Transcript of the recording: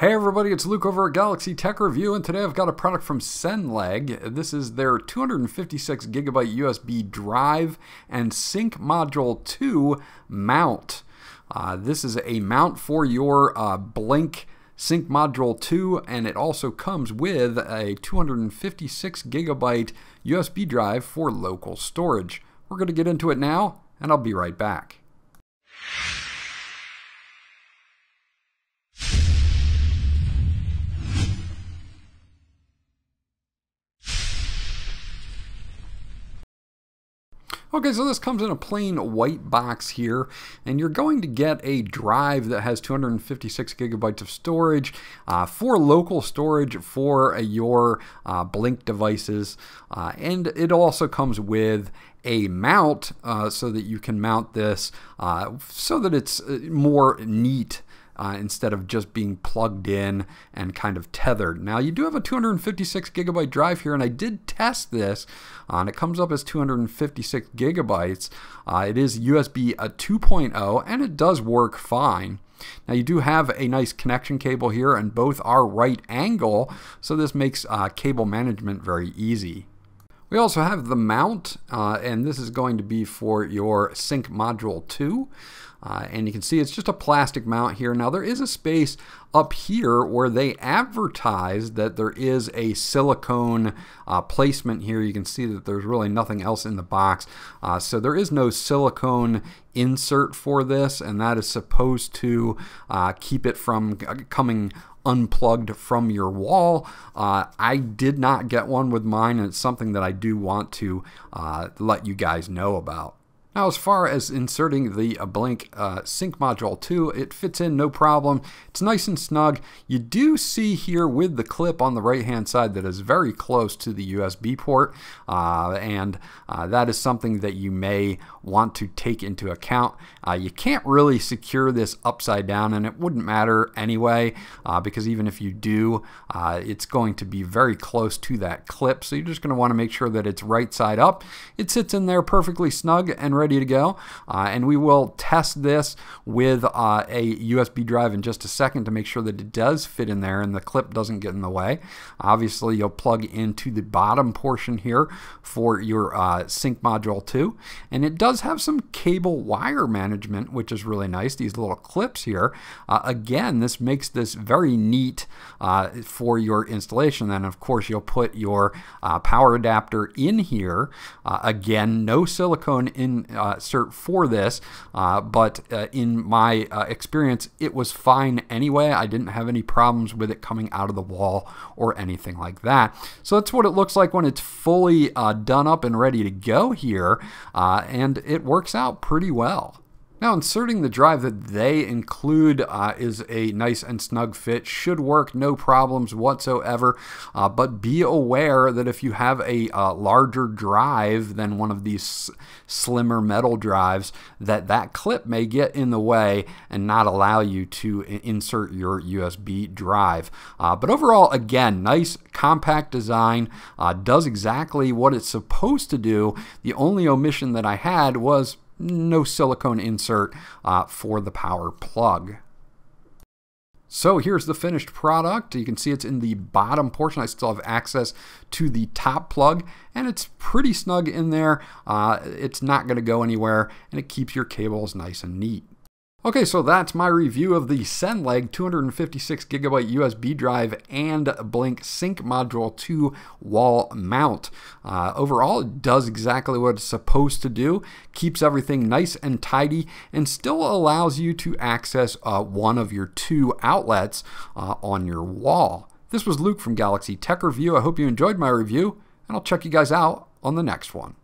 Hey everybody, it's Luke over at Galaxy Tech Review, and today I've got a product from SENLEG. This is their 256 gigabyte USB drive and Sync Module 2 mount. This is a mount for your Blink Sync Module 2, and it also comes with a 256 gigabyte USB drive for local storage. We're going to get into it now, and I'll be right back. Okay, so this comes in a plain white box here, and you're going to get a drive that has 256 gigabytes of storage for local storage for your Blink devices, and it also comes with a mount so that you can mount this so that it's more neat. Instead of just being plugged in and kind of tethered. Now you do have a 256 gigabyte drive here, and I did test this, and it comes up as 256 gigabytes. It is USB 2.0, and it does work fine. Now you do have a nice connection cable here, and both are right angle, so this makes cable management very easy. We also have the mount, and this is going to be for your Sync Module 2. And you can see it's just a plastic mount here. Now there is a space up here where they advertise that there is a silicone placement here. You can see that there's really nothing else in the box. So there is no silicone insert for this, and that is supposed to keep it from coming unplugged from your wall. I did not get one with mine, and it's something that I do want to let you guys know about. Now, as far as inserting the Blink Sync Module 2, it fits in no problem. It's nice and snug. You do see here with the clip on the right-hand side that is very close to the USB port, and that is something that you may want to take into account. You can't really secure this upside down, and it wouldn't matter anyway, because even if you do, it's going to be very close to that clip, so you're just going to want to make sure that it's right side up. It sits in there perfectly snug and ready to go, and we will test this with a USB drive in just a second to make sure that it does fit in there and the clip doesn't get in the way. Obviously, you'll plug into the bottom portion here for your Sync Module 2, and it does have some cable wire management, which is really nice. These little clips here, again, this makes this very neat for your installation. And of course, you'll put your power adapter in here. Again, no silicone insert for this, but in my experience, it was fine anyway. I didn't have any problems with it coming out of the wall or anything like that. So that's what it looks like when it's fully done up and ready to go here, and it works out pretty well. Now, inserting the drive that they include is a nice and snug fit. Should work, no problems whatsoever. But be aware that if you have a larger drive than one of these slimmer metal drives, that clip may get in the way and not allow you to insert your USB drive. But overall, again, nice compact design. Does exactly what it's supposed to do. The only omission that I had was no silicone insert for the power plug. So here's the finished product. You can see it's in the bottom portion. I still have access to the top plug, and it's pretty snug in there. It's not going to go anywhere, and it keeps your cables nice and neat. Okay, so that's my review of the SENLEG 256 gigabyte USB drive and Blink Sync Module 2 wall mount. Overall, it does exactly what it's supposed to do, keeps everything nice and tidy, and still allows you to access one of your two outlets on your wall. This was Luke from Galaxy Tech Review. I hope you enjoyed my review, and I'll check you guys out on the next one.